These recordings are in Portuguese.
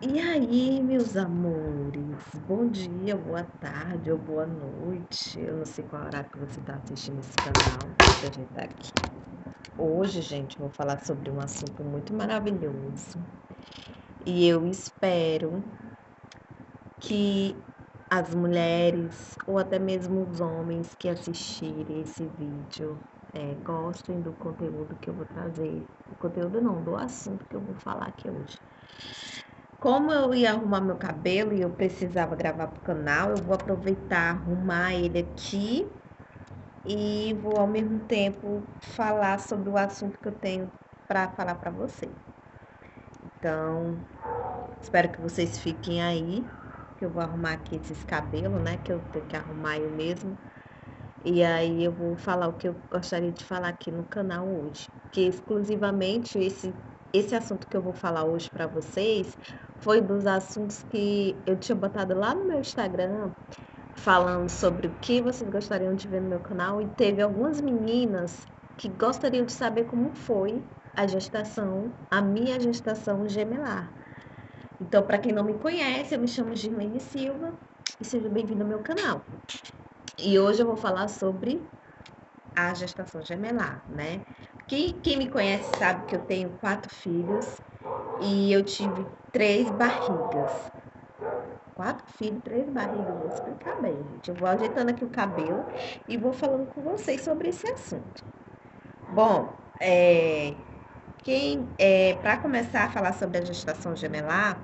E aí, meus amores? Bom dia, boa tarde ou boa noite. Eu não sei qual horário que você está assistindo esse canal, que a gente tá aqui. Hoje, gente, eu vou falar sobre um assunto muito maravilhoso. E eu espero que as mulheres ou até mesmo os homens que assistirem esse vídeo gostem do conteúdo que eu vou trazer. O conteúdo não, do assunto que eu vou falar aqui hoje. Como eu ia arrumar meu cabelo e eu precisava gravar pro canal, eu vou aproveitar, arrumar ele aqui e vou ao mesmo tempo falar sobre o assunto que eu tenho para falar para vocês. Então, espero que vocês fiquem aí, que eu vou arrumar aqui esses cabelos, né, que eu tenho que arrumar eu mesmo. E aí eu vou falar o que eu gostaria de falar aqui no canal hoje, que exclusivamente esse assunto que eu vou falar hoje para vocês foi dos assuntos que eu tinha botado lá no meu Instagram, falando sobre o que vocês gostariam de ver no meu canal, e teve algumas meninas que gostariam de saber como foi a minha gestação gemelar. Então, para quem não me conhece, eu me chamo Girlene Silva e seja bem-vindo ao meu canal. E hoje eu vou falar sobre a gestação gemelar, né? Quem me conhece sabe que eu tenho 4 filhos e eu tive 3 barrigas. 4 filhos, 3 barrigas, vou explicar bem, gente. Eu vou ajeitando aqui o cabelo e vou falando com vocês sobre esse assunto. Bom, para começar a falar sobre a gestação gemelar,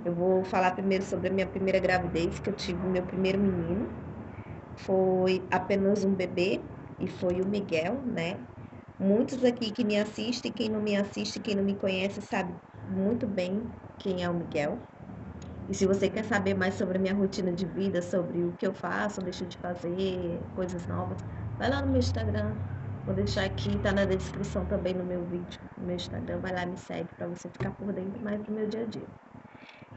eu vou falar primeiro sobre a minha primeira gravidez, que eu tive o meu primeiro menino. Foi apenas um bebê e foi o Miguel, né? Muitos aqui que me assistem, quem não me assiste, quem não me conhece, sabe muito bem quem é o Miguel. E se você quer saber mais sobre a minha rotina de vida, sobre o que eu faço, deixo de fazer, coisas novas, vai lá no meu Instagram. Vou deixar aqui, tá na descrição também no meu vídeo, no meu Instagram. Vai lá, me segue para você ficar por dentro mais do meu dia a dia.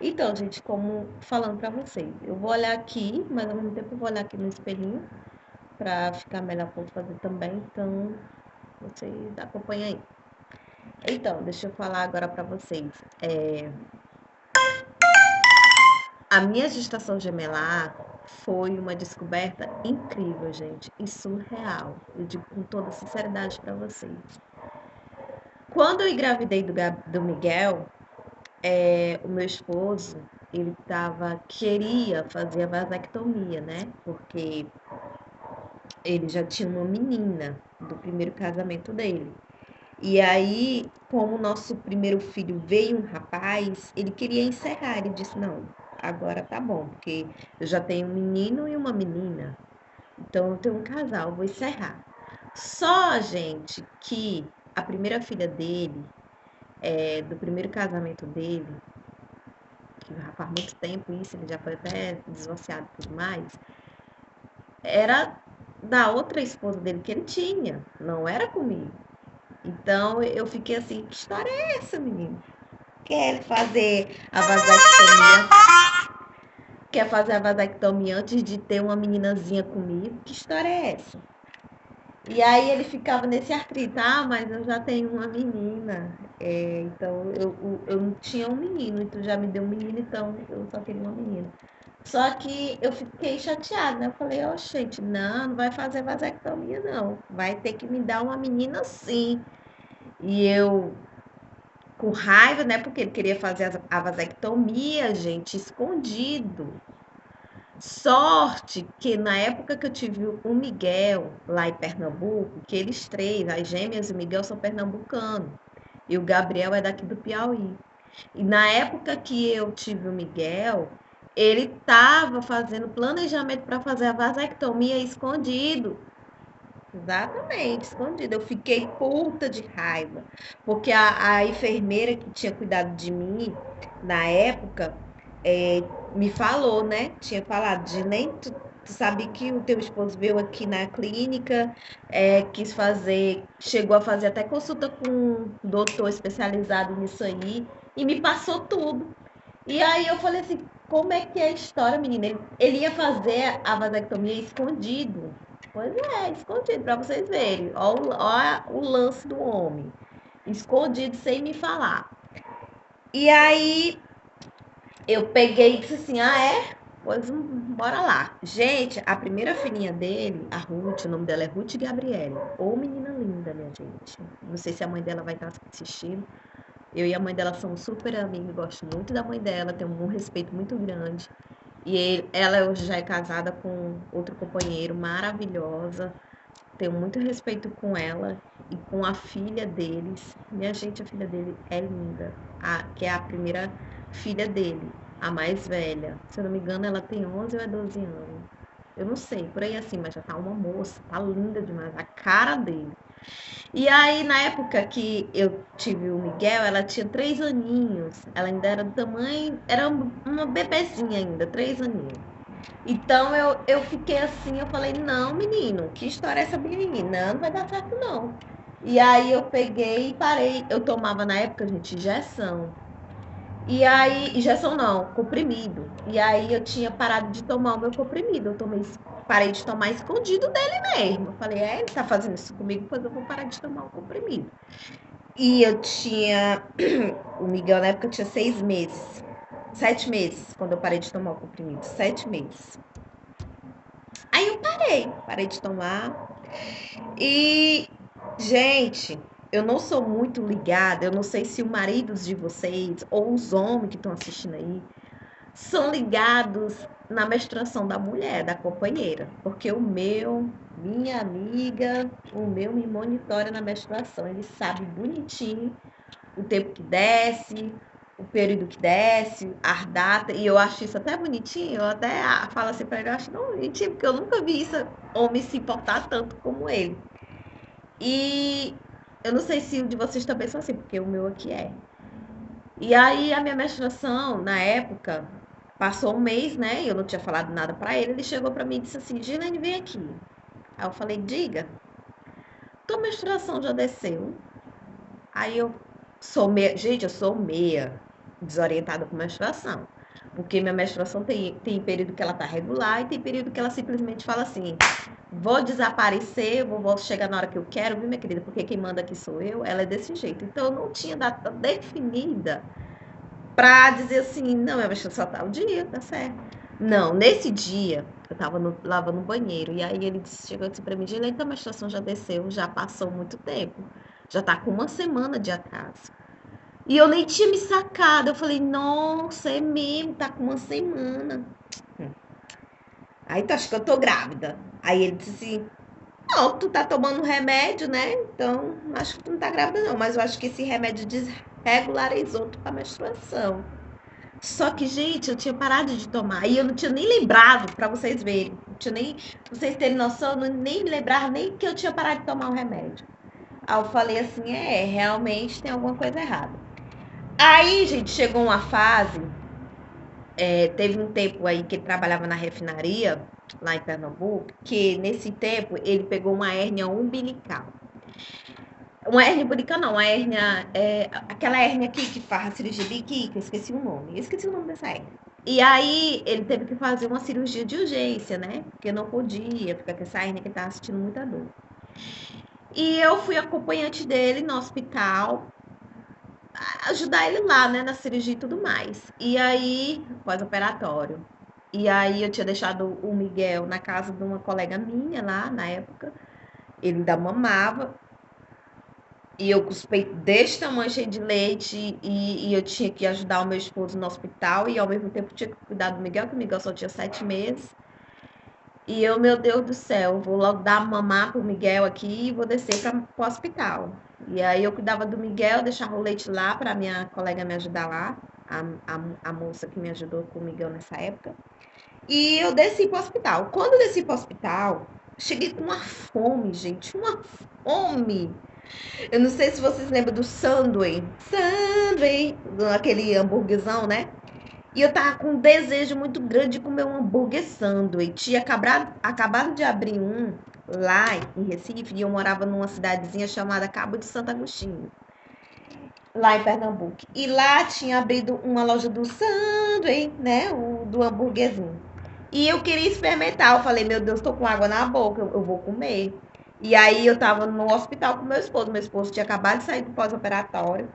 Então, gente, como falando para vocês, eu vou olhar aqui, mas ao mesmo tempo eu vou olhar aqui no espelhinho para ficar melhor para fazer também. Então, vocês acompanham aí. Então, deixa eu falar agora para vocês. A minha gestação gemelar foi uma descoberta incrível, gente, e surreal. Eu digo com toda sinceridade para vocês. Quando eu engravidei do Miguel, o meu esposo, queria fazer a vasectomia, né? Porque ele já tinha uma menina do primeiro casamento dele. E aí, como o nosso primeiro filho veio um rapaz, ele queria encerrar. Ele disse: Não, agora tá bom, porque eu já tenho um menino e uma menina. Então eu tenho um casal, vou encerrar. Só, gente, que a primeira filha dele, do primeiro casamento dele, que já faz muito tempo isso, ele já foi até divorciado e tudo mais, era da outra esposa dele que ele tinha, não era comigo. Então eu fiquei assim, que história é essa, menino? Quer fazer a vasectomia? Quer fazer a vasectomia antes de ter uma meninazinha comigo? Que história é essa? E aí ele ficava nesse atrito, mas eu já tenho uma menina. Então eu não tinha um menino, e tu já me deu um menino, então eu só queria uma menina. Só que eu fiquei chateada, né? Eu falei, gente, não vai fazer vasectomia, não. Vai ter que me dar uma menina sim. E eu com raiva, né? Porque ele queria fazer a vasectomia, gente, escondido. Sorte que na época que eu tive o Miguel lá em Pernambuco, que eles três, as gêmeas e o Miguel são pernambucanos, e o Gabriel é daqui do Piauí. E na época que eu tive o Miguel, ele estava fazendo planejamento para fazer a vasectomia escondido. Exatamente, escondido. Eu fiquei puta de raiva, porque a enfermeira que tinha cuidado de mim na época me falou, né? Tinha falado de nem tu sabe que o teu esposo veio aqui na clínica, quis fazer, chegou a fazer até consulta com um doutor especializado nisso aí e me passou tudo. E aí eu falei assim, como é que é a história, menina? Ele ia fazer a vasectomia escondido. Pois é, escondido, pra vocês verem. Ó o lance do homem. Escondido, sem me falar. E aí eu peguei e disse assim, ah, é? Pois bora lá. Gente, a primeira filhinha dele, a Ruth, o nome dela é Ruth Gabriele. Ô, menina linda, minha gente. Não sei se a mãe dela vai estar assistindo. Eu e a mãe dela somos super amigas, gosto muito da mãe dela, tenho um respeito muito grande. Ela hoje já é casada com outro companheiro, maravilhosa. Tenho muito respeito com ela e com a filha deles. Minha gente, a filha dele é linda, que é a primeira filha dele, a mais velha. Se eu não me engano, ela tem 11 ou é 12 anos. Eu não sei, por aí assim, mas já tá uma moça, tá linda demais, a cara dele. E aí, na época que eu tive o Miguel, ela tinha 3 aninhos. Ela ainda era do tamanho, era uma bebezinha ainda, 3 aninhos. Então eu fiquei assim, eu falei, não, menino, que história é essa menina? Não vai dar certo, não. E aí eu peguei e parei. Eu tomava na época, gente, injeção. E aí, injeção não, comprimido. E aí eu tinha parado de tomar o meu comprimido. Parei de tomar escondido dele mesmo. Eu falei, ele tá fazendo isso comigo, pois eu vou parar de tomar o comprimido. E eu tinha. O Miguel na época tinha 6 meses. 7 meses, quando eu parei de tomar o comprimido. 7 meses. Aí eu parei de tomar. E, gente, eu não sou muito ligada, eu não sei se o marido de vocês ou os homens que estão assistindo aí são ligados na menstruação da mulher, da companheira. Porque minha amiga, o meu me monitora na menstruação. Ele sabe bonitinho o tempo que desce, o período que desce, a data, e eu acho isso até bonitinho, eu até falo assim pra ele, eu acho tão bonitinho, porque eu nunca vi isso, homem se importar tanto como ele. E eu não sei se o de vocês também são assim, porque o meu aqui é. E aí a minha menstruação, na época, passou um mês, né, e eu não tinha falado nada pra ele chegou pra mim e disse assim, Gilene, vem aqui. Aí eu falei, diga, tua menstruação já desceu? Aí eu sou meia, gente, eu sou meia desorientada com menstruação. Porque minha menstruação tem período que ela tá regular e tem período que ela simplesmente fala assim: vou desaparecer, vou chegar na hora que eu quero, viu, minha querida? Porque quem manda aqui sou eu, ela é desse jeito. Então eu não tinha data definida pra dizer assim: não, minha menstruação tá o dia, tá certo. Não, nesse dia eu tava lavando o banheiro e aí ele chegou assim pra mim: Gilene, a menstruação já desceu, já passou muito tempo, já tá com uma semana de atraso. E eu nem tinha me sacado. Eu falei, nossa, é mesmo, tá com uma semana. Aí tu acha que eu tô grávida? Aí ele disse assim, não, tu tá tomando remédio, né? Então, acho que tu não tá grávida não. Mas eu acho que esse remédio desregularizou tua menstruação. Só que, gente, eu tinha parado de tomar. E eu não tinha nem lembrado, pra vocês verem. Não tinha nem, pra vocês terem noção, eu nem me lembrar nem que eu tinha parado de tomar o remédio. Aí eu falei assim, realmente tem alguma coisa errada. Aí, gente, chegou uma fase, teve um tempo aí que ele trabalhava na refinaria, lá em Pernambuco, que nesse tempo ele pegou uma hérnia umbilical. Uma hérnia umbilical não, uma hérnia, aquela hérnia aqui que faz a cirurgia de aqui, que eu esqueci o nome. Eu esqueci o nome dessa hérnia. E aí ele teve que fazer uma cirurgia de urgência, né? Porque não podia ficar com essa hérnia que ele tava sentindo muita dor. E eu fui acompanhante dele no hospital, ajudar ele lá, né, na cirurgia e tudo mais. E aí, pós-operatório. E aí eu tinha deixado o Miguel na casa de uma colega minha lá na época. Ele ainda mamava. E eu cuspei deste tamanho, cheio de leite. E eu tinha que ajudar o meu esposo no hospital. E ao mesmo tempo tinha que cuidar do Miguel, que o Miguel só tinha 7 meses. E eu, meu Deus do céu, vou logo dar mamar pro Miguel aqui e vou descer para o hospital. E aí eu cuidava do Miguel, deixava o leite lá para minha colega me ajudar lá, a moça que me ajudou com o Miguel nessa época. E eu desci para o hospital. Quando eu desci para o hospital, cheguei com uma fome, gente, uma fome. Eu não sei se vocês lembram do Subway, aquele hambúrguerzão, né? E eu tava com um desejo muito grande de comer um hambúrguer sanduíche. Tinha acabado de abrir um lá em Recife e eu morava numa cidadezinha chamada Cabo de Santo Agostinho, lá em Pernambuco. E lá tinha abrido uma loja do sanduíche, né? Do hambúrguerzinho. E eu queria experimentar. Eu falei, meu Deus, tô com água na boca, eu vou comer. E aí eu tava no hospital com meu esposo. Meu esposo tinha acabado de sair do pós-operatório.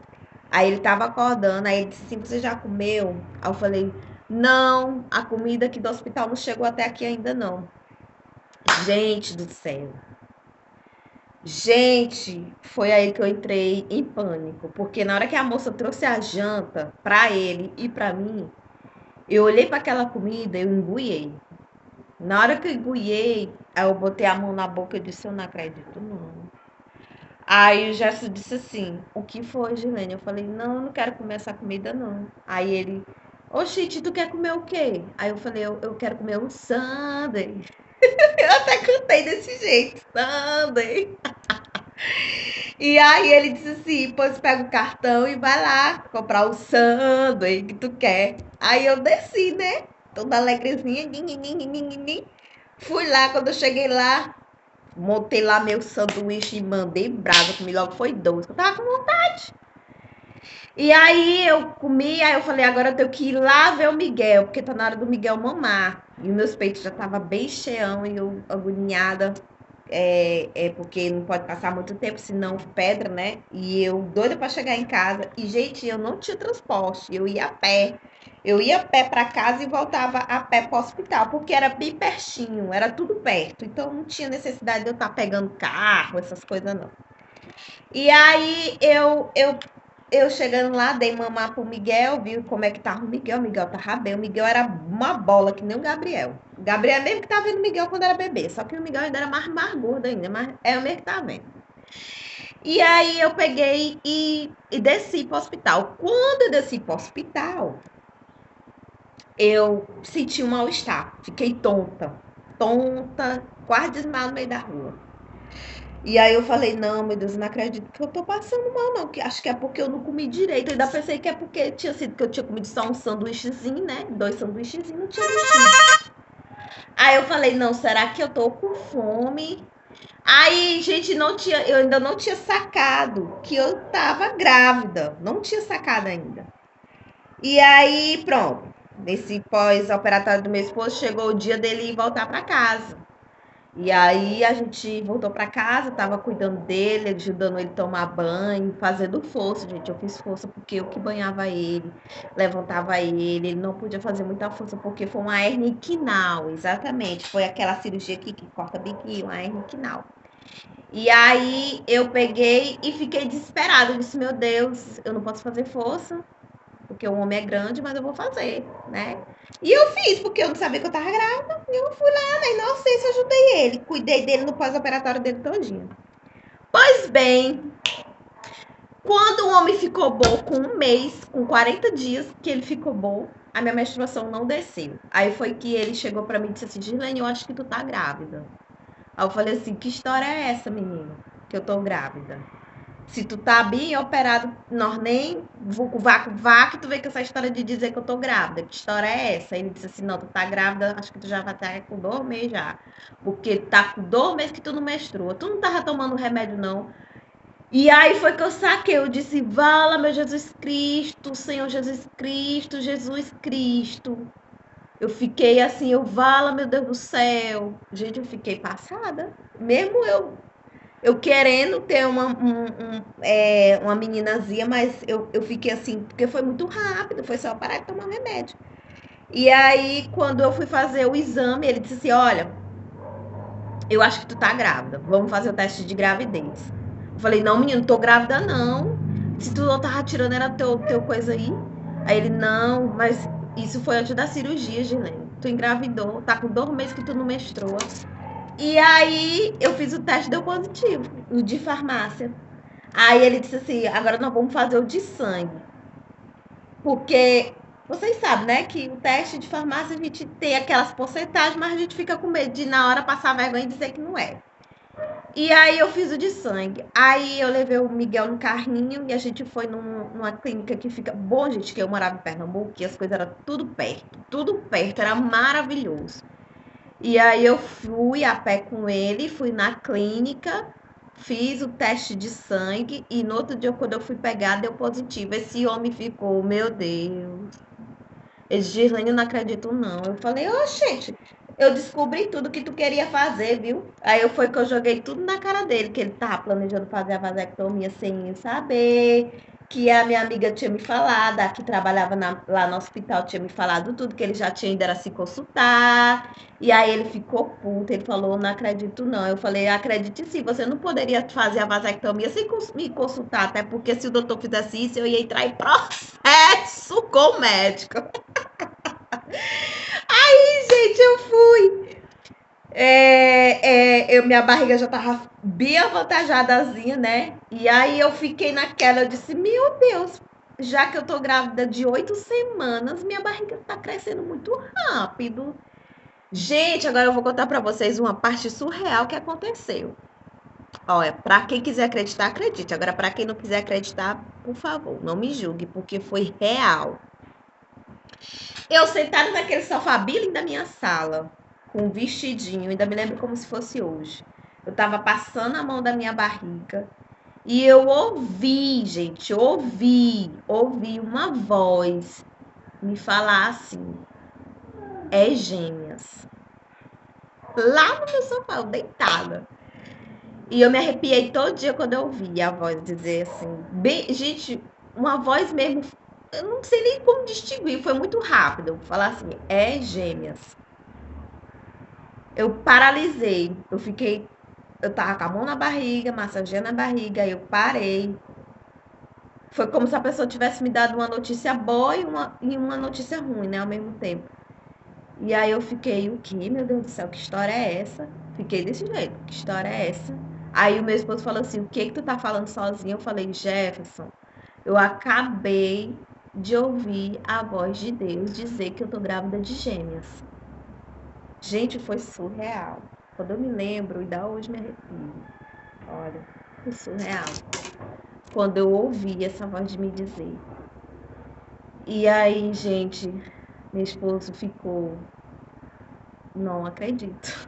Aí ele tava acordando, aí ele disse assim, você já comeu? Aí eu falei, não, a comida aqui do hospital não chegou até aqui ainda não. Gente do céu. Gente, foi aí que eu entrei em pânico, porque na hora que a moça trouxe a janta pra ele e pra mim, eu olhei para aquela comida, eu enguiei. Na hora que eu enguiei, aí eu botei a mão na boca e disse, eu não acredito, não. Aí o Gerson disse assim, o que foi, Gilene? Eu falei, não, eu não quero comer essa comida, não. Aí ele, oxi, tu quer comer o quê? Aí eu falei, eu quero comer um sundae. Eu até cantei desse jeito, sundae. E aí ele disse assim, pois pega o cartão e vai lá comprar o sundae que tu quer. Aí eu desci, né? Toda alegrezinha. Fui lá, quando eu cheguei lá, montei lá meu sanduíche e mandei brasa. Comi logo, foi doce. Eu tava com vontade. E aí eu comi, aí eu falei, agora eu tenho que ir lá ver o Miguel, porque tá na hora do Miguel mamar. E meus peitos já tava bem cheião e eu agoniada. Porque não pode passar muito tempo, senão pedra, né? E eu doida para chegar em casa. E, gente, eu não tinha transporte, eu ia a pé. Eu ia a pé para casa e voltava a pé para o hospital, porque era bem pertinho, era tudo perto. Então não tinha necessidade de eu estar pegando carro, essas coisas não. E aí eu chegando lá, dei mamar pro Miguel, vi como é que tava o Miguel tava bem. O Miguel era uma bola, que nem o Gabriel. O Gabriel mesmo que tava vendo o Miguel quando era bebê, só que o Miguel ainda era mais gordo ainda, mas é o mesmo que tava vendo. E aí eu peguei e desci pro hospital. Quando eu desci pro hospital, eu senti um mal-estar. Fiquei tonta, quase desmaiada no meio da rua. E aí eu falei, não, meu Deus, não acredito que eu tô passando mal, não. Que acho que é porque eu não comi direito. Eu ainda pensei que é porque tinha sido que eu tinha comido só um sanduíchezinho, né? 2 sanduíchezinhos, não tinha mexido. Aí eu falei, não, será que eu tô com fome? Aí, gente, eu ainda não tinha sacado que eu tava grávida. Não tinha sacado ainda. E aí, pronto. Nesse pós-operatório do meu esposo, chegou o dia dele ir voltar para casa. E aí a gente voltou para casa, tava cuidando dele, ajudando ele a tomar banho, fazendo força, gente. Eu fiz força porque eu que banhava ele, levantava ele não podia fazer muita força porque foi uma hernia inguinal, exatamente. Foi aquela cirurgia aqui que corta biquinho, uma hernia inguinal. E aí eu peguei e fiquei desesperada. Eu disse, meu Deus, eu não posso fazer força, porque o homem é grande, mas eu vou fazer, né? E eu fiz, porque eu não sabia que eu tava grávida. E eu fui lá na inocência, ajudei ele. Cuidei dele no pós-operatório dele todinho. Pois bem, quando o homem ficou bom com um mês, com 40 dias que ele ficou bom, a minha menstruação não desceu. Aí foi que ele chegou pra mim e disse assim, Gilene, eu acho que tu tá grávida. Aí eu falei assim, que história é essa, menino? Que eu tô grávida. Se tu tá bem operado, nós nem vaco, tu vê com essa história de dizer que eu tô grávida. Que história é essa? Ele disse assim, não, tu tá grávida, acho que tu já vai estar com 2 meses já. Porque tá com 2 meses que tu não menstrua. Tu não tava tomando remédio, não. E aí foi que eu saquei, eu disse, vala, meu Jesus Cristo, Senhor Jesus Cristo, Jesus Cristo. Eu fiquei assim, vala, meu Deus do céu. Gente, eu fiquei passada. Mesmo eu querendo ter uma meninazinha, mas eu fiquei assim, porque foi muito rápido, foi só parar de tomar um remédio. E aí, quando eu fui fazer o exame, ele disse assim, olha, eu acho que tu tá grávida, vamos fazer o teste de gravidez. Eu falei, não, menino, tô grávida não. Se tu não tava tirando, era teu coisa aí. Aí ele, não, mas isso foi antes da cirurgia, Gilene. Tu engravidou, tá com 2 meses que tu não menstrua. E aí eu fiz o teste, deu positivo, o de farmácia. Aí ele disse assim, agora nós vamos fazer o de sangue. Porque vocês sabem, né, que o teste de farmácia a gente tem aquelas porcentagens, mas a gente fica com medo de na hora passar vergonha e dizer que não é. E aí eu fiz o de sangue. Aí eu levei o Miguel no carrinho e a gente foi numa clínica que fica... Bom, gente, que eu morava em Pernambuco e as coisas eram tudo perto, era maravilhoso. E aí eu fui a pé com ele, fui na clínica, fiz o teste de sangue e no outro dia, quando eu fui pegar, deu positivo. Esse homem ficou, meu Deus. Esse Gislene, eu não acredito não. Eu falei, ô, gente, eu descobri tudo que tu queria fazer, viu? Aí foi que eu joguei tudo na cara dele, que ele tava planejando fazer a vasectomia sem saber, que a minha amiga tinha me falado, a que trabalhava lá no hospital tinha me falado tudo, que ele já tinha ido era se consultar. E aí ele ficou puto, ele falou, não acredito não. Eu falei, acredite sim, você não poderia fazer a vasectomia sem me consultar, até porque se o doutor fizesse isso, eu ia entrar em processo com o médico. Aí, gente, eu fui. Minha barriga já tava bem avantajadazinha, né? E aí eu fiquei naquela, eu disse, meu Deus, já que eu tô grávida de 8 semanas, minha barriga tá crescendo muito rápido. Gente, agora eu vou contar pra vocês uma parte surreal que aconteceu. Olha, pra quem quiser acreditar, acredite. Agora, pra quem não quiser acreditar, por favor, não me julgue, porque foi real. Eu sentada naquele sofá bem da minha sala, com um vestidinho, ainda me lembro como se fosse hoje. Eu tava passando a mão da minha barriga e eu ouvi, gente, ouvi uma voz me falar assim, é gêmeas. Lá no meu sofá, eu deitada. E eu me arrepiei todo dia quando eu ouvi a voz dizer assim, bem, gente, uma voz mesmo, eu não sei nem como distinguir, foi muito rápido. Falar assim, é gêmeas. Eu paralisei, eu tava com a mão na barriga, massageando a barriga, aí eu parei. Foi como se a pessoa tivesse me dado uma notícia boa e uma notícia ruim, né, ao mesmo tempo. E aí eu fiquei, o quê? Meu Deus do céu, que história é essa? Fiquei desse jeito, que história é essa? Aí o meu esposo falou assim, o que tu tá falando sozinho? Eu falei, Jefferson, eu acabei de ouvir a voz de Deus dizer que eu tô grávida de gêmeas. Gente, foi surreal. Quando eu me lembro, e dá hoje me arrepio. Olha, foi surreal. Quando eu ouvi essa voz de me dizer. E aí, gente, meu esposo ficou, não acredito.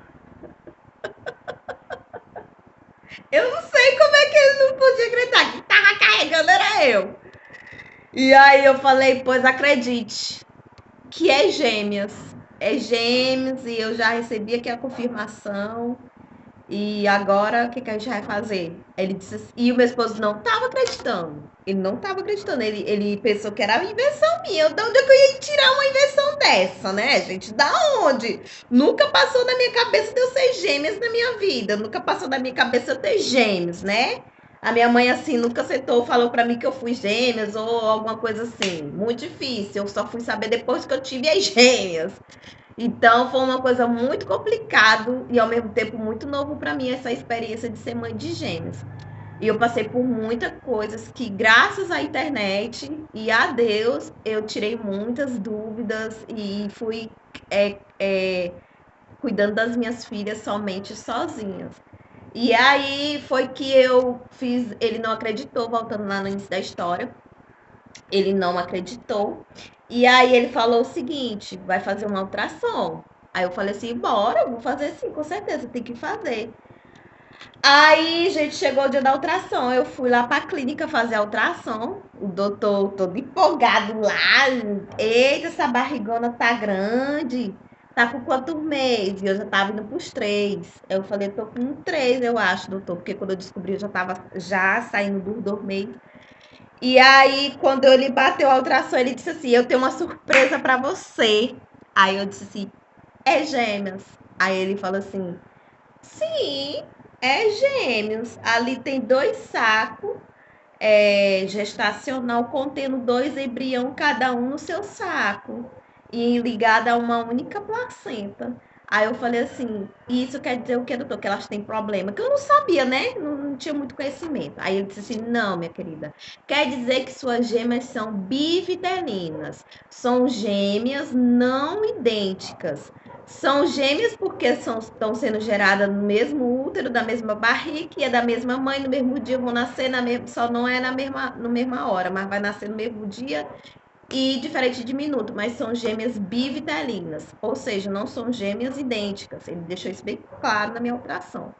Eu não sei como é que ele não podia acreditar. Quem tava carregando era eu. E aí eu falei, pois acredite, que é gêmeas. É gêmeos e eu já recebi aqui a confirmação. E agora, o que a gente vai fazer? Ele disse assim, e o meu esposo não estava acreditando. Ele não estava acreditando. Ele pensou que era uma invenção minha. De onde é que eu ia tirar uma invenção dessa, né, gente? Da onde? Nunca passou na minha cabeça de eu ser gêmeas na minha vida. Nunca passou na minha cabeça eu ter gêmeos, né? A minha mãe, assim, nunca sentou, falou pra mim que eu fui gêmeas ou alguma coisa assim. Muito difícil. Eu só fui saber depois que eu tive as gêmeas. Então foi uma coisa muito complicado e ao mesmo tempo muito novo para mim essa experiência de ser mãe de gêmeos. E eu passei por muitas coisas que, graças à internet e a Deus, eu tirei muitas dúvidas e fui cuidando das minhas filhas somente sozinhas. E aí foi que eu fiz. Ele não acreditou, voltando lá no início da história. Ele não acreditou. E aí ele falou o seguinte, vai fazer uma ultrassom. Aí eu falei assim, bora, eu vou fazer sim, com certeza, tem que fazer. Aí, gente, chegou o dia da ultrassom, eu fui lá pra clínica fazer a ultrassom, o doutor todo empolgado lá, eita, essa barrigona tá grande, tá com quantos meses? E eu já tava indo pros 3. Eu falei, tô com 3, eu acho, doutor, porque quando eu descobri eu já tava saindo dos 2 meses. E aí, quando ele bateu a ultrassom, ele disse assim, eu tenho uma surpresa pra você. Aí eu disse assim, é gêmeos. Aí ele falou assim, sim, é gêmeos. Ali tem 2 sacos gestacional contendo 2 embrião, cada um no seu saco. E ligada a uma única placenta. Aí eu falei assim, isso quer dizer o que, doutor? Que elas têm problema. Que eu não sabia, né? Não tinha muito conhecimento. Aí ele disse assim, não, minha querida. Quer dizer que suas gêmeas são bivitelinas. São gêmeas não idênticas. São gêmeas porque estão sendo geradas no mesmo útero, da mesma barriga, e é da mesma mãe, no mesmo dia vão nascer, só não é na mesma hora, mas vai nascer no mesmo dia e diferente de minuto, mas são gêmeas bivitelinas, ou seja, não são gêmeas idênticas. Ele deixou isso bem claro na minha ultrassom.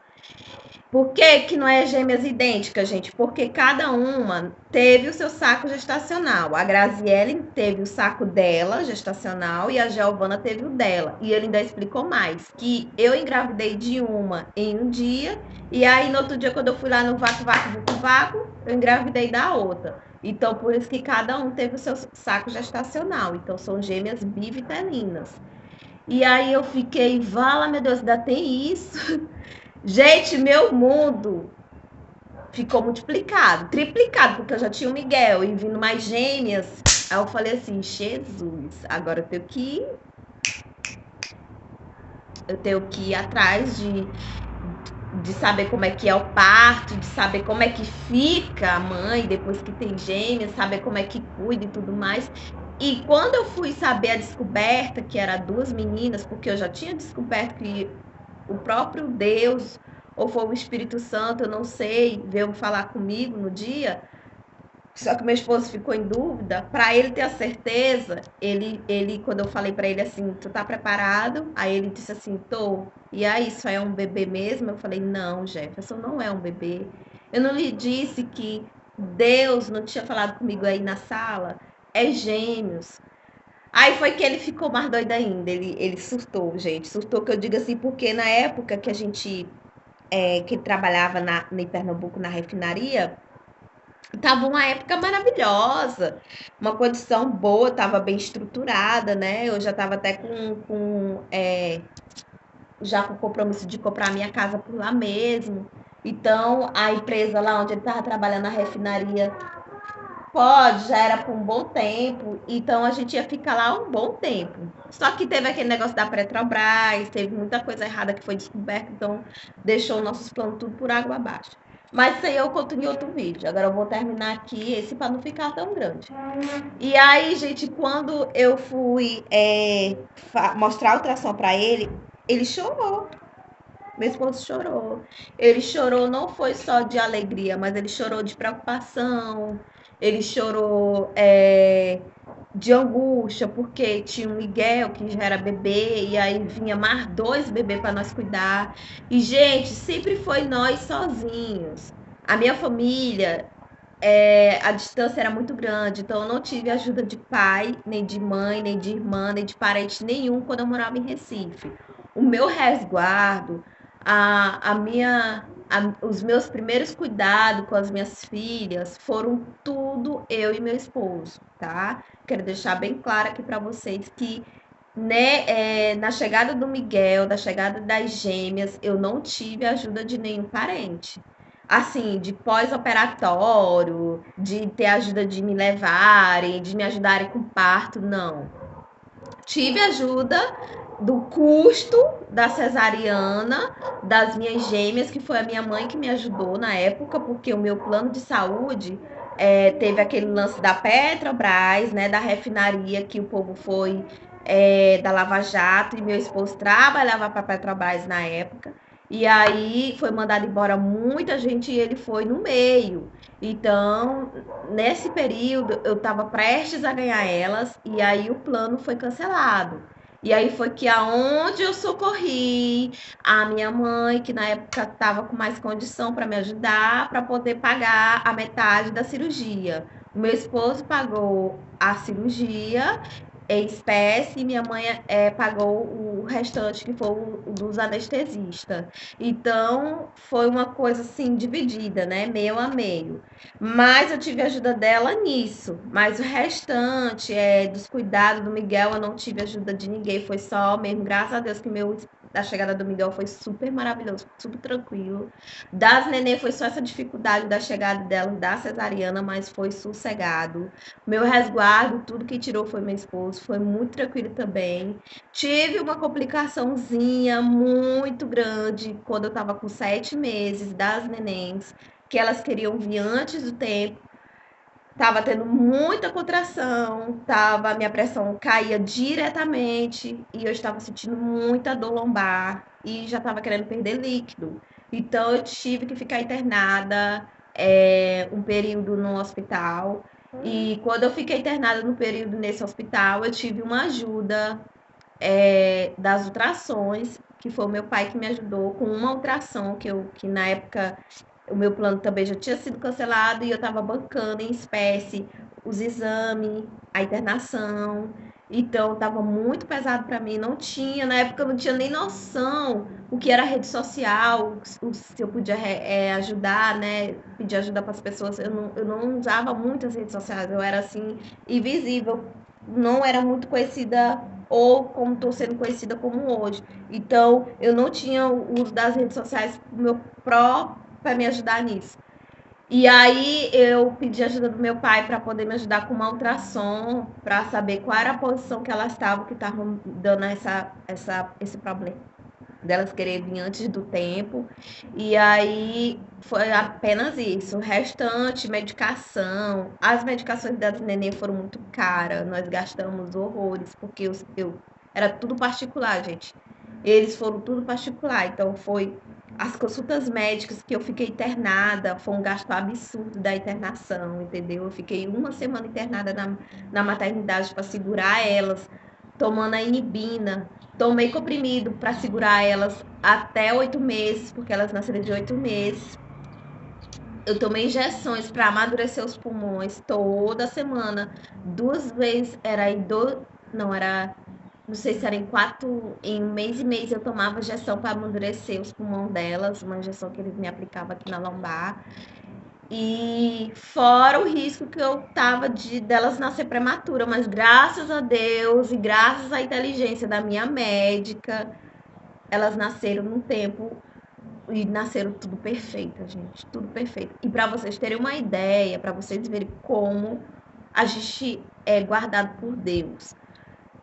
Por que que não é gêmeas idênticas, gente? Porque cada uma teve o seu saco gestacional. A Graziele teve o saco dela, gestacional, e a Giovana teve o dela. E ele ainda explicou mais, que eu engravidei de uma em um dia, e aí no outro dia, quando eu fui lá no vácuo, eu engravidei da outra. Então, por isso que cada um teve o seu saco gestacional. Então, são gêmeas bivitelinas. E aí eu fiquei, vala, meu Deus, ainda tem isso? Gente, meu mundo ficou multiplicado, triplicado, porque eu já tinha o Miguel e vindo mais gêmeas. Aí eu falei assim, Jesus, agora eu tenho que ir atrás de saber como é que é o parto, de saber como é que fica a mãe depois que tem gêmeas, saber como é que cuida e tudo mais. E quando eu fui saber a descoberta, que era duas meninas, porque eu já tinha descoberto que o próprio Deus, ou foi o Espírito Santo, eu não sei, veio falar comigo no dia. Só que meu esposo ficou em dúvida. Para ele ter a certeza, quando eu falei para ele assim, tu tá preparado? Aí ele disse assim, tô. E aí, isso é um bebê mesmo? Eu falei, não, Jefferson, não é um bebê. Eu não lhe disse que Deus não tinha falado comigo aí na sala? É gêmeos. Aí foi que ele ficou mais doido ainda. Ele surtou, gente. Surtou que eu digo assim, porque na época que a gente, que ele trabalhava em Pernambuco, na refinaria, tava uma época maravilhosa, uma condição boa, tava bem estruturada, né? Eu já tava até já com o compromisso de comprar a minha casa por lá mesmo. Então, a empresa lá onde ele tava trabalhando, na refinaria, já era por um bom tempo. Então, a gente ia ficar lá um bom tempo. Só que teve aquele negócio da Petrobras, teve muita coisa errada que foi descoberta, então deixou nossos planos tudo por água abaixo. Mas isso aí eu conto em outro vídeo. Agora eu vou terminar aqui esse para não ficar tão grande. E aí, gente, quando eu fui mostrar a ultrassom para ele chorou. Meu esposo chorou. Ele chorou não foi só de alegria, mas ele chorou de preocupação. Ele chorou de angústia, porque tinha o Miguel, que já era bebê, e aí vinha mais dois bebês para nós cuidar. E, gente, sempre foi nós sozinhos. A minha família, a distância era muito grande, então eu não tive ajuda de pai, nem de mãe, nem de irmã, nem de parente nenhum quando eu morava em Recife. O meu resguardo, os meus primeiros cuidados com as minhas filhas foram tudo eu e meu esposo, tá? Quero deixar bem claro aqui para vocês que, né, na chegada do Miguel, da chegada das gêmeas, eu não tive ajuda de nenhum parente. Assim, de pós-operatório, de ter ajuda de me levarem, de me ajudarem com parto, não. Tive ajuda do custo da cesariana, das minhas gêmeas, que foi a minha mãe que me ajudou na época, porque o meu plano de saúde teve aquele lance da Petrobras, né, da refinaria, que o povo foi da Lava Jato, e meu esposo trabalhava para a Petrobras na época. E aí foi mandado embora muita gente e ele foi no meio. Então, nesse período, eu estava prestes a ganhar elas e aí o plano foi cancelado. E aí foi que aonde eu socorri a minha mãe, que na época estava com mais condição para me ajudar, para poder pagar a metade da cirurgia. O meu esposo pagou a cirurgia em espécie e minha mãe pagou o restante, que foi o dos anestesistas. Então, foi uma coisa assim, dividida, né? Meio a meio. Mas eu tive ajuda dela nisso. Mas o restante dos cuidados do Miguel, eu não tive ajuda de ninguém. Foi só mesmo, graças a Deus, que a chegada do Miguel foi super maravilhoso, super tranquilo. Das nenê foi só essa dificuldade da chegada dela, da cesariana, mas foi sossegado. Meu resguardo, tudo que tirou foi meu esposo, foi muito tranquilo também. Tive uma complicaçãozinha muito grande quando eu estava com 7 meses das nenéns, que elas queriam vir antes do tempo. Tava tendo muita contração, minha pressão caía diretamente e eu estava sentindo muita dor lombar e já estava querendo perder líquido. Então eu tive que ficar internada um período no hospital. E quando eu fiquei internada no período nesse hospital, eu tive uma ajuda das ultrações, que foi o meu pai que me ajudou com uma ultrassom que na época o meu plano também já tinha sido cancelado e eu estava bancando em espécie os exames, a internação. Então tava muito pesado para mim, não tinha, na época eu não tinha nem noção o que era rede social, se eu podia ajudar, né, pedir ajuda para as pessoas. Eu não usava muitas redes sociais, eu era assim, invisível, não era muito conhecida ou como estou sendo conhecida como hoje. Então eu não tinha o uso das redes sociais para me ajudar nisso. E aí eu pedi ajuda do meu pai para poder me ajudar com uma ultrassom, para saber qual era a posição que elas estavam, que estavam dando esse problema delas querer vir antes do tempo. E aí foi apenas isso. O restante, medicação. As medicações das neném foram muito caras. Nós gastamos horrores, porque era tudo particular, gente. Eles foram tudo particular. Então foi as consultas médicas que eu fiquei internada, foi um gasto absurdo da internação, entendeu? Eu fiquei uma semana internada na maternidade para segurar elas, tomando a inibina. Tomei comprimido para segurar elas até 8 meses, porque elas nasceram de 8 meses. Eu tomei injeções para amadurecer os pulmões toda semana, 2 vezes, não sei se era em 1 mês e mês eu tomava injeção para amadurecer os pulmões delas, uma injeção que eles me aplicavam aqui na lombar. E fora o risco que eu tava delas nascer prematura, mas graças a Deus e graças à inteligência da minha médica, elas nasceram num tempo e nasceram tudo perfeita, gente, tudo perfeito. E para vocês terem uma ideia, para vocês verem como a gente é guardado por Deus.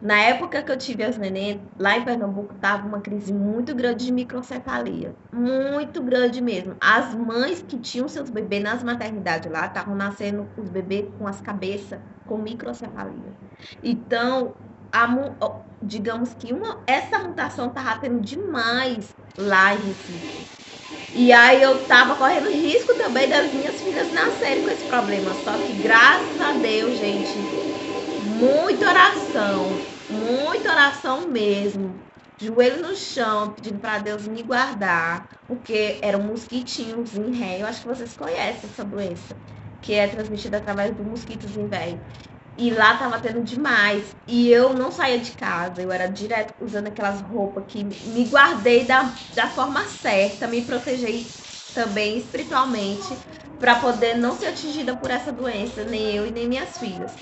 Na época que eu tive as neném, lá em Pernambuco tava uma crise muito grande de microcefalia, muito grande mesmo. As mães que tinham seus bebês nas maternidades lá estavam nascendo os bebês com as cabeças com microcefalia. Então, digamos que essa mutação tava tendo demais lá em Recife. E aí eu tava correndo risco também das minhas filhas nascerem com esse problema. Só que graças a Deus, gente, muita oração mesmo. Joelho no chão, pedindo para Deus me guardar, porque eram mosquitinhos em ré. Eu acho que vocês conhecem essa doença, que é transmitida através do mosquitos em ré. E lá tava tendo demais. E eu não saía de casa. Eu era direto usando aquelas roupas que me guardei da forma certa, me protegei também espiritualmente para poder não ser atingida por essa doença, nem eu e nem minhas filhas.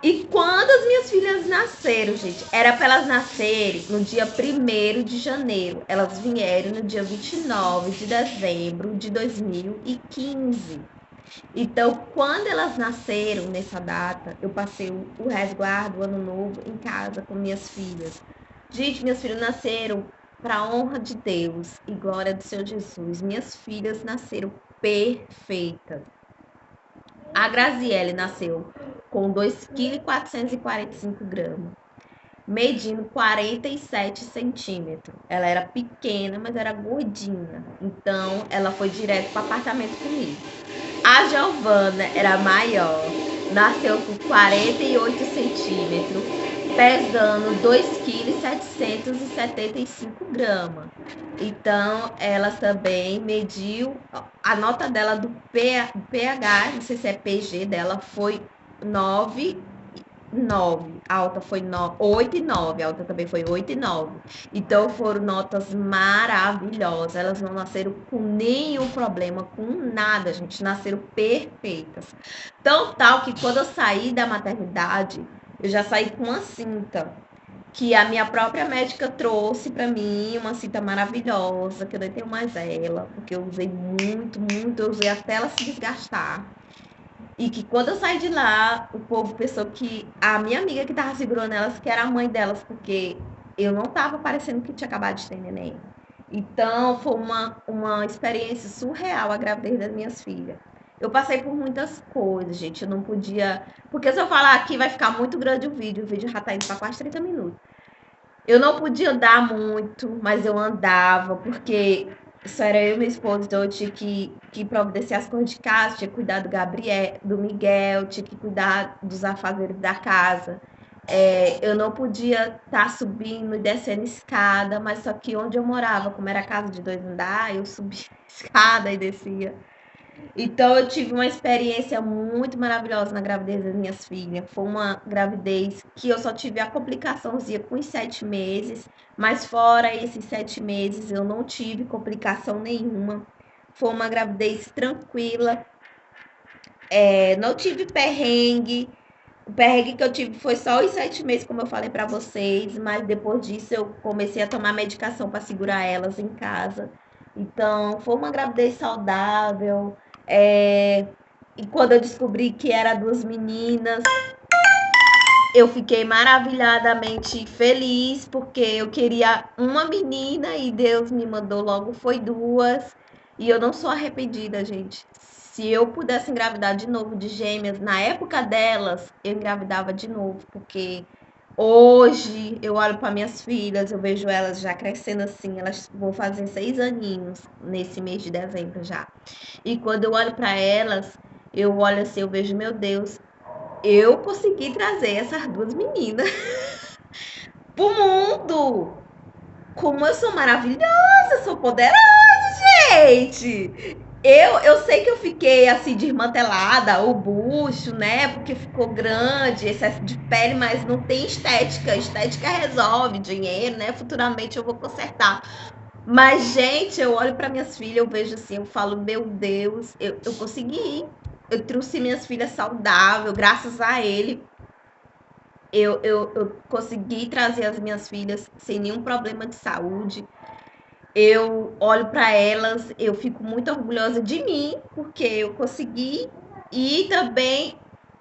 E quando as minhas filhas nasceram, gente, era para elas nascerem no dia 1º de janeiro. Elas vieram no dia 29 de dezembro de 2015. Então, quando elas nasceram nessa data, eu passei o resguardo, o ano novo, em casa com minhas filhas. Gente, minhas filhas nasceram para a honra de Deus e glória do Senhor Jesus. Minhas filhas nasceram perfeitas. A Graziele nasceu com 2,445 kg, medindo 47 centímetros. Ela era pequena, mas era gordinha. Então, ela foi direto para o apartamento comigo. A Giovana era maior, nasceu com 48 centímetros, pesando 2,775 kg. Então, ela também mediu, a nota dela do pH, não sei se é PG dela, foi 9,9. A alta foi 8,9. A alta também foi 8,9. Então foram notas maravilhosas. Elas não nasceram com nenhum problema, com nada, gente. Nasceram perfeitas. Tão tal que quando eu saí da maternidade, eu já saí com uma cinta que a minha própria médica trouxe para mim, uma cinta maravilhosa, que eu nem tenho mais ela, porque eu usei muito, muito, eu usei até ela se desgastar. E que quando eu saí de lá, o povo pensou que a minha amiga que tava segurando elas, que era a mãe delas, porque eu não tava parecendo que tinha acabado de ter neném. Então, foi uma experiência surreal a gravidez das minhas filhas. Eu passei por muitas coisas, gente. Eu não podia. Porque se eu falar aqui, vai ficar muito grande o vídeo já tá indo para quase 30 minutos. Eu não podia andar muito, mas eu andava, porque só era eu e meu esposo, então eu tinha que providenciar as coisas de casa, tinha que cuidar do Gabriel, do Miguel, tinha que cuidar dos afazeres da casa. Eu não podia estar subindo e descendo escada, mas só que onde eu morava, como era casa de 2 andares, eu subia a escada e descia. Então, eu tive uma experiência muito maravilhosa na gravidez das minhas filhas. Foi uma gravidez que eu só tive a complicaçãozinha com os 7 meses, mas fora esses 7 meses, eu não tive complicação nenhuma. Foi uma gravidez tranquila, não tive perrengue. O perrengue que eu tive foi só os 7 meses, como eu falei para vocês, mas depois disso eu comecei a tomar medicação para segurar elas em casa. Então, foi uma gravidez saudável. E quando eu descobri que era 2 meninas, eu fiquei maravilhadamente feliz, porque eu queria uma menina e Deus me mandou logo, foi 2. E eu não sou arrependida, gente. Se eu pudesse engravidar de novo de gêmeas, na época delas, eu engravidava de novo, porque hoje eu olho para minhas filhas, eu vejo elas já crescendo assim, elas vão fazer 6 aninhos nesse mês de dezembro já. E quando eu olho para elas, eu olho assim, eu vejo, meu Deus, eu consegui trazer essas 2 meninas pro mundo. Como eu sou maravilhosa, sou poderosa, gente. Eu sei que eu fiquei assim desmantelada, o bucho, né? Porque ficou grande, excesso de pele, mas não tem estética. Estética resolve, dinheiro, né? Futuramente eu vou consertar. Mas, gente, eu olho para minhas filhas, eu vejo assim, eu falo, meu Deus, eu consegui. Eu trouxe minhas filhas saudáveis, graças a ele. Eu consegui trazer as minhas filhas sem nenhum problema de saúde. Eu olho para elas, eu fico muito orgulhosa de mim, porque eu consegui. E também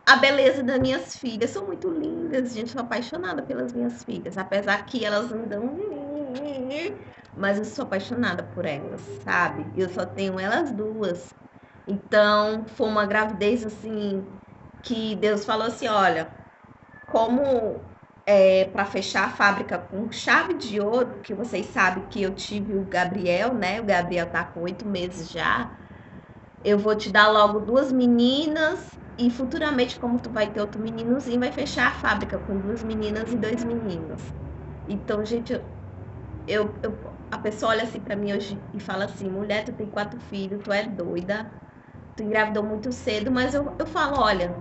a beleza das minhas filhas. São muito lindas, gente. Sou apaixonada pelas minhas filhas. Apesar que elas andam. Mas eu sou apaixonada por elas, sabe? Eu só tenho elas 2. Então, foi uma gravidez assim que Deus falou assim: olha, como para fechar a fábrica com chave de ouro, que vocês sabem que eu tive o Gabriel, né? O Gabriel tá com 8 meses já. Eu vou te dar logo 2 meninas e futuramente, como tu vai ter outro meninozinho, vai fechar a fábrica com 2 meninas e 2 meninos. Então, gente, a pessoa olha assim para mim hoje e fala assim: mulher, tu tem 4 filhos, tu é doida, tu engravidou muito cedo, mas eu falo: olha,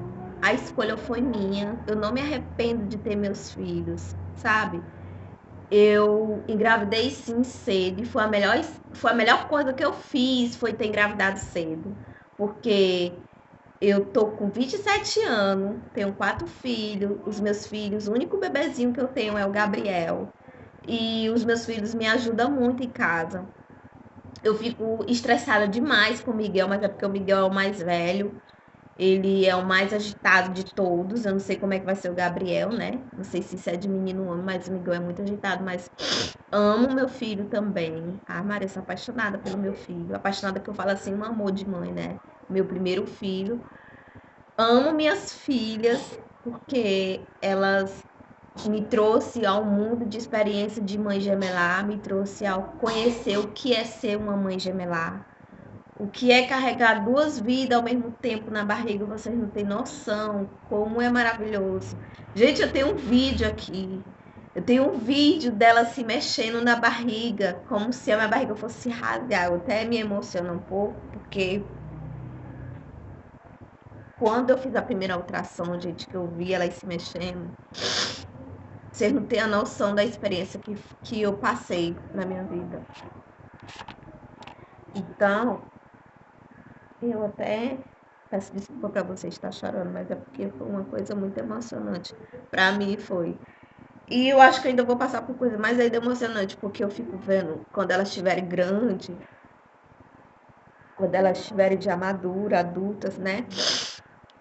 a escolha foi minha, eu não me arrependo de ter meus filhos, sabe? Eu engravidei sim cedo e foi a melhor coisa que eu fiz foi ter engravidado cedo, porque eu tô com 27 anos, tenho 4 filhos, os meus filhos, o único bebezinho que eu tenho é o Gabriel, e os meus filhos me ajudam muito em casa. Eu fico estressada demais com o Miguel, mas é porque o Miguel é o mais velho. Ele é o mais agitado de todos. Eu não sei como é que vai ser o Gabriel, né? Não sei se isso é de menino ou homem, mas o Miguel é muito agitado. Mas amo meu filho também. A Maria, sou apaixonada pelo meu filho. Apaixonada que eu falo assim, um amor de mãe, né? Meu primeiro filho. Amo minhas filhas, porque elas me trouxe ao mundo de experiência de mãe gemelar, me trouxe ao conhecer o que é ser uma mãe gemelar, o que é carregar 2 vidas ao mesmo tempo na barriga. Vocês não têm noção como é maravilhoso. Gente, eu tenho um vídeo aqui. Eu tenho um vídeo dela se mexendo na barriga, como se a minha barriga fosse rasgar. Eu até me emociono um pouco, porque quando eu fiz a primeira ultrassom, gente, que eu vi ela se mexendo, vocês não têm a noção da experiência que eu passei na minha vida. Então, eu até peço desculpa para você estar chorando, mas é porque foi uma coisa muito emocionante. Para mim foi. E eu acho que ainda vou passar por coisa mais ainda emocionante, porque eu fico vendo quando elas estiverem grandes, quando elas estiverem já maduras, adultas, né?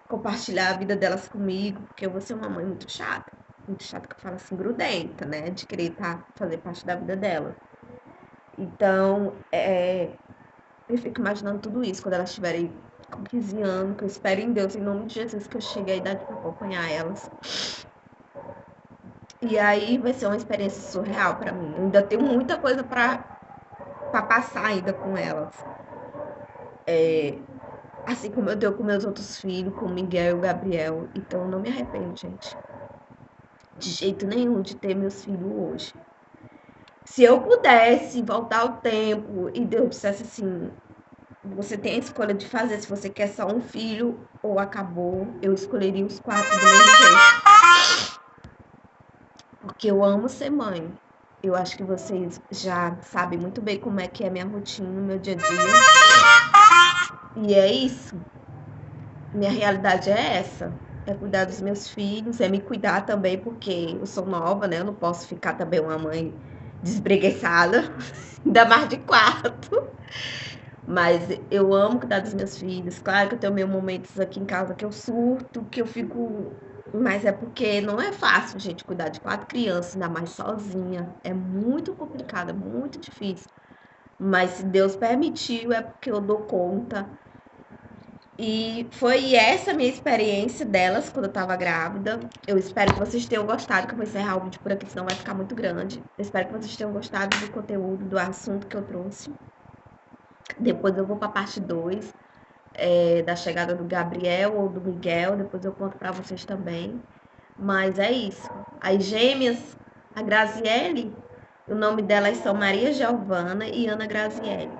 Compartilhar a vida delas comigo, porque eu vou ser uma mãe muito chata que eu falo assim, grudenta, né? De querer fazer parte da vida dela. Então, eu fico imaginando tudo isso quando elas estiverem com 15 anos, que eu espero em Deus, em nome de Jesus, que eu chegue à idade para acompanhar elas. E aí vai ser uma experiência surreal para mim. Eu ainda tenho muita coisa para passar ainda com elas. Assim como eu tenho com meus outros filhos, com o Miguel e o Gabriel. Então eu não me arrependo, gente. De jeito nenhum de ter meus filhos hoje. Se eu pudesse voltar ao tempo e Deus dissesse assim, você tem a escolha de fazer se você quer só um filho ou acabou. Eu escolheria os 4 do mesmo jeito. Porque eu amo ser mãe. Eu acho que vocês já sabem muito bem como é que é minha rotina, meu dia a dia. E é isso. Minha realidade é essa. É cuidar dos meus filhos, é me cuidar também, porque eu sou nova, né? Eu não posso ficar também uma mãe desbregueçada, ainda mais de quarto. Mas eu amo cuidar dos meus filhos. Claro que eu tenho meus momentos aqui em casa que eu surto, que eu fico. Mas é porque não é fácil, gente, cuidar de 4 crianças, ainda mais sozinha. É muito complicado, é muito difícil. Mas se Deus permitiu, é porque eu dou conta. E foi essa minha experiência delas quando eu tava grávida. Eu espero que vocês tenham gostado, que eu vou encerrar o vídeo por aqui, senão vai ficar muito grande. Eu espero que vocês tenham gostado do conteúdo, do assunto que eu trouxe. Depois eu vou para a parte 2, da chegada do Gabriel ou do Miguel. Depois eu conto para vocês também. Mas é isso. As gêmeas, a Graziele, o nome delas são Maria Giovana e Ana Graziele.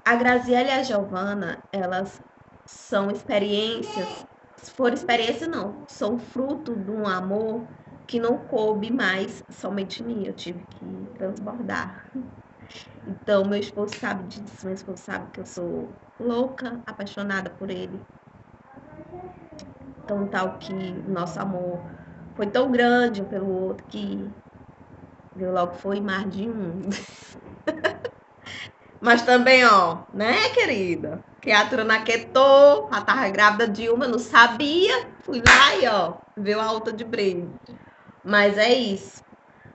A Graziele e a Giovana, elas são experiências, se for experiência não, são fruto de um amor que não coube mais somente em mim, eu tive que transbordar. Então, meu esposo sabe disso, meu esposo sabe que eu sou louca, apaixonada por ele. Então, tal que nosso amor foi tão grande um pelo outro que eu logo foi mais de um. Mas também, ó, né, querida? Criatura naquetou, já tava grávida de uma, não sabia. Fui lá e, ó, veio a alta de breve. Mas é isso.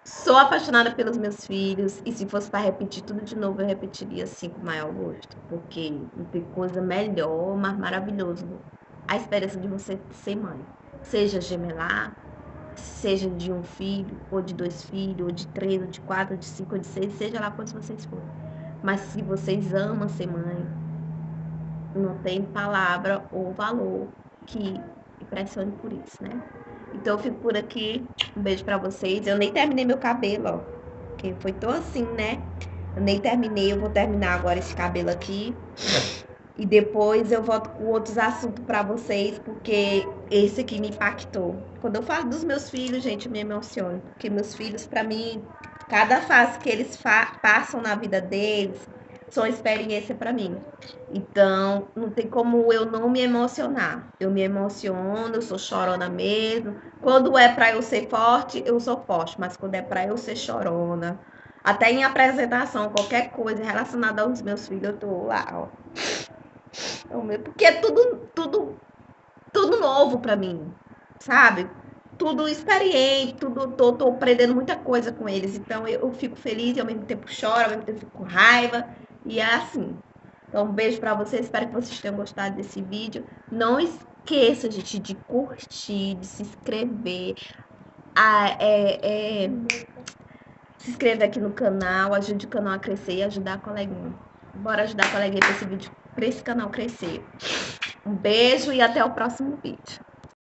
Sou apaixonada pelos meus filhos. E se fosse para repetir tudo de novo, eu repetiria assim com o maior gosto. Porque não tem coisa melhor, mais maravilhoso. A experiência de você ser mãe. Seja gemelar, seja de um filho, ou de 2 filhos, ou de 3, ou de 4, ou de 5, ou de 6, seja lá quantos vocês forem. Mas se vocês amam ser mãe, não tem palavra ou valor que impressione por isso, né? Então eu fico por aqui. Um beijo pra vocês. Eu nem terminei meu cabelo, ó. Porque foi tão assim, né? Eu nem terminei. Eu vou terminar agora esse cabelo aqui. E depois eu volto com outros assuntos pra vocês, porque esse aqui me impactou. Quando eu falo dos meus filhos, gente, eu me emociono. Porque meus filhos, pra mim, cada fase que eles passam na vida deles, são experiência pra mim. Então, não tem como eu não me emocionar. Eu me emociono, eu sou chorona mesmo. Quando é pra eu ser forte, eu sou forte. Mas quando é pra eu ser chorona, até em apresentação, qualquer coisa relacionada aos meus filhos, eu tô lá, ó. Porque é tudo novo pra mim, sabe? Tudo experiente, tô aprendendo muita coisa com eles. Então eu fico feliz e ao mesmo tempo choro, ao mesmo tempo fico com raiva. E é assim. Então, um beijo pra vocês. Espero que vocês tenham gostado desse vídeo. Não esqueça, gente, de curtir, de se inscrever. Se inscrever aqui no canal, ajude o canal a crescer e ajudar a coleguinha. Bora ajudar a coleguinha pra esse vídeo, pra esse canal crescer. Um beijo e até o próximo vídeo.